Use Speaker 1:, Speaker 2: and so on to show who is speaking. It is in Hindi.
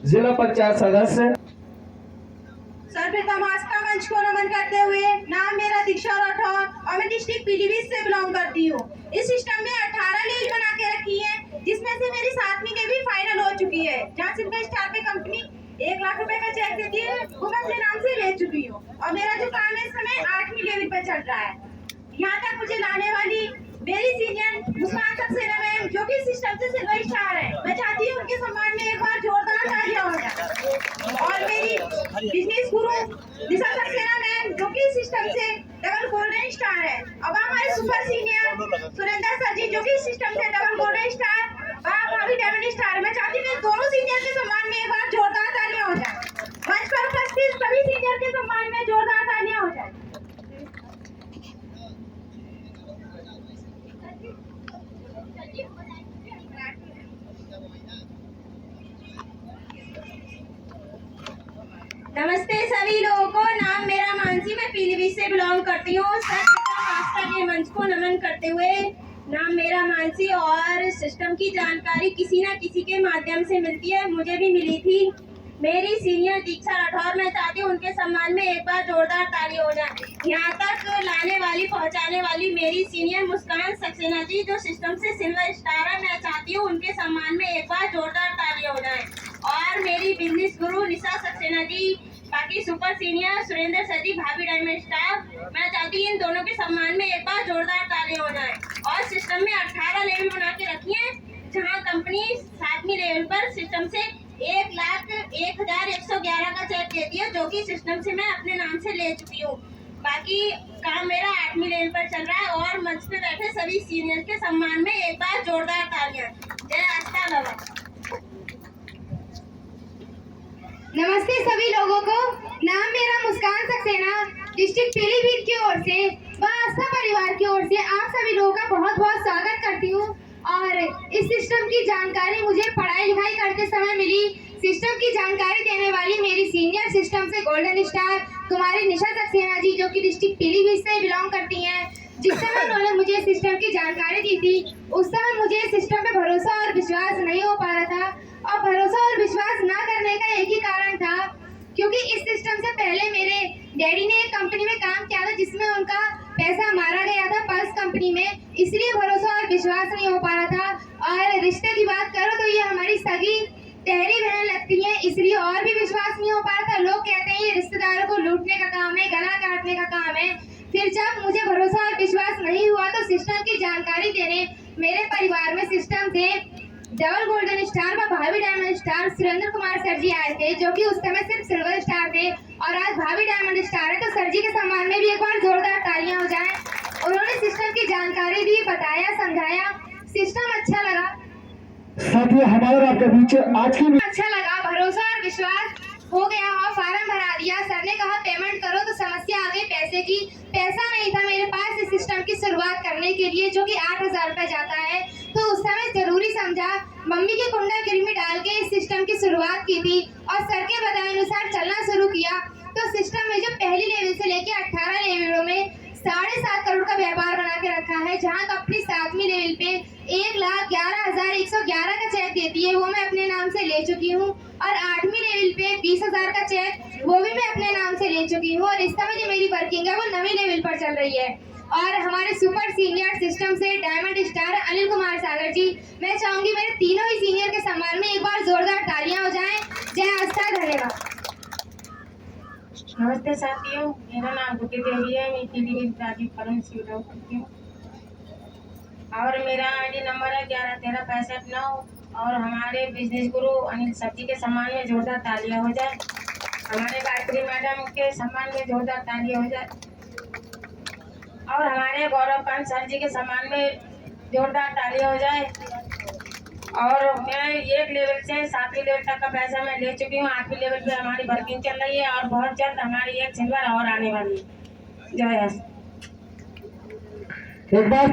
Speaker 1: जिला पंचायत सदस्य।
Speaker 2: सर्वप्रथम आज का मंच को नमन करते हुए, नाम मेरा दीक्षा राठौर और मैं डिस्ट्रिक्ट पीलीभीत से बिलोंग करती हूँ। इस सिस्टम में 18 लीग बना के रखी है, जिसमें से मेरी 7वीं के भी फाइनल हो चुकी है। जहाँ सिल्वर स्टार पे कंपनी 1 लाख रुपए का चेक देती है, वो मैं अपने नाम से ले चुकी हूँ और मेरा जो काम है इस समय 8वीं लेवल पे चल रहा है। यहाँ तक मुझे लाने वाली मेरी सीनियर मुस्कान सक्सेना मैम, जो कि सिस्टम से सिल्वर स्टार है, मैं चाहती हूँ उनके सम्मान में एक बार जोरदार तालियां हो जाए। और मेरी बिजनेस गुरु निशा सक्सेना मैम, जो कि सिस्टम से डबल गोल्डन स्टार है। अब हमारे सुपर सीनियर सुरेंद्र सर जी, जो कि सिस्टम से डबल गोल्डन स्टार, भाभी डायमंड स्टार। मैं चाहती हूँ दोनों सीनियर के सम्मान में एक बार जोरदार तालियां हो जाए। मंच पर उपस्थित सभी सीनियर के सम्मान में जोरदार तालियां हो जाए। नमस्ते सभी लोगों को, नाम मेरा मानसी, मैं पीलीभीत से बिलोंग करती हूँ। मास्टर के मंच को नमन करते हुए, नाम मेरा मानसी और सिस्टम की जानकारी किसी न किसी के माध्यम से मिलती है, मुझे भी मिली थी। मेरी सीनियर दीक्षा राठौर, मैं चाहती हूँ उनके सम्मान में एक बार जोरदार ताली हो जाए। यहाँ तक लाने वाली पहुँचाने वाली मेरी सीनियर मुस्कान सक्सेना जी, जो सिस्टम से सिल्वर स्टार है, मैं चाहती हूँ उनके सम्मान में एक बार जोरदार ताली हो जाए। और मेरी बिजनेस गुरु निशा सक्सेना जी, बाकी सुपर सीनियर सुरेंद्र सर जी, भाभी डायमंड स्टार, मैं चाहती हूँ इन दोनों के सम्मान में एक बार जोरदार ताली हो जाए। और सिस्टम में 18 लेवल बना के रखी है, जहाँ कंपनी 7वीं लेवल पर सिस्टम से 1,01,111 का चेक देती है, जो कि सिस्टम से मैं अपने नाम से ले चुकी हूँ। बाकी काम मेरा 8वीं लेवल पर चल रहा है और मंच पे बैठे सभी सीनियर के सम्मान में एक बार जोरदार तालियां। जय आस्था बाबा।
Speaker 3: नमस्ते सभी लोगों को, नाम मेरा मुस्कान सक्सेना, डिस्ट्रिक्ट पीलीभीत की ओर से व आस्था परिवार की ओर से आप सभी लोगों का बहुत बहुत स्वागत करती हूँ। और इस सिस्टम की जानकारी मुझे पढ़ाई लिखाई करते समय मिली। सिस्टम की जानकारी देने वाली मेरी सीनियर सिस्टम से गोल्डन स्टार कुमारी निशा सक्सेना जी, जो कि डिस्ट्रिक्ट पीलीभीत से बिलोंग करती हैं। जिस समय उन्होंने मुझे सिस्टम की जानकारी दी थी, उस समय मुझे सिस्टम पे भरोसा और विश्वास नहीं हो पा रहा था। और भरोसा और विश्वास न करने का एक ही कारण था, क्योंकि इस सिस्टम से पहले मेरे डैडी ने एक कंपनी में काम किया था, जिसमें उनका पैसा मारा गया था पल्स कंपनी में, इसलिए भरोसा और विश्वास नहीं हो पा रहा था। और रिश्ते की बात करो तो ये हमारी सगी तहरी बहन लगती है, इसलिए और भी विश्वास नहीं हो पा रहा था। लोग कहते हैं ये रिश्तेदारों को लूटने का काम है, गला काटने का काम है। फिर जब मुझे भरोसा और विश्वास नहीं हुआ तो सिस्टम की जानकारी देने मेरे परिवार में सिस्टम से डबल गोल्डन स्टार व भाभी diamond star Surendra Kumar sir ji आए थे, जो कि उस समय सिर्फ सिल्वर स्टार थे और आज भाभी डायमंड स्टार है। तो सर जी के सम्मान में भी एक बार जोरदार तालियां हो जाएं। उन्होंने सिस्टम की जानकारी दी, बताया, समझाया, सिस्टम अच्छा लगा।
Speaker 1: साथियों, हमारे आपके बीच आज की
Speaker 3: अच्छा लगा, भरोसा और विश्वास हो गया और फार्म भरा दिया। सर ने कहा पेमेंट करो, तो समस्या आ गई पैसे की। पैसा नहीं था मेरे पास इस सिस्टम की शुरुआत करने के लिए, जो कि 8,000 रुपए जाता है। तो उस समय जरूरी समझा, मम्मी की कुंडा गिरमी डाल के इस सिस्टम की शुरुआत की थी और सर के बताए अनुसार चलना शुरू किया। तो सिस्टम में जो पहली लेवल से लेके 18 लेवलों में 7.5 करोड़ का व्यापार बना के रखा है, जहाँ कंपनी 7वीं लेवल पे 1,11,111 का चेक देती है, वो मैं अपने नाम से ले चुकी हूँ। और 8वीं लेवल पे 20,000 का चेक, वो भी मैं अपने नाम से ले चुकी हूँ। और इस समय जो मेरी वर्किंग है वो 9वीं लेवल पर चल रही है। और हमारे सुपर सीनियर सिस्टम से डायमंड स्टार अनिल कुमार सागर जी, मैं चाहूंगी मेरे तीनों ही सीनियर के सम्मान में एक बार जोरदार तालियां हो जाएं। जय आस्था, धन्यवाद।
Speaker 2: नमस्ते साथियों, मेरा नाम गुड्डी देवी है, मैं पीलीभीत राजीव से बिलोंग करती हूँ और मेरा ID नंबर है 111365 और हमारे बिजनेस गुरु अनिल सर जी के सम्मान में जोरदार तालियां हो जाए। हमारे गायत्री मैडम के सम्मान में जोरदार तालियां हो जाए और हमारे गौरव कांत सर जी के सम्मान में जोरदार तालियां हो जाए। और मैं 1 लेवल से 7वीं लेवल तक का पैसा मैं ले चुकी हूँ। 8वीं लेवल पे हमारी वर्किंग चल रही है और बहुत जल्द हमारी 1 सिल्वर और आने वाली है। जय हिंद।
Speaker 1: एक बार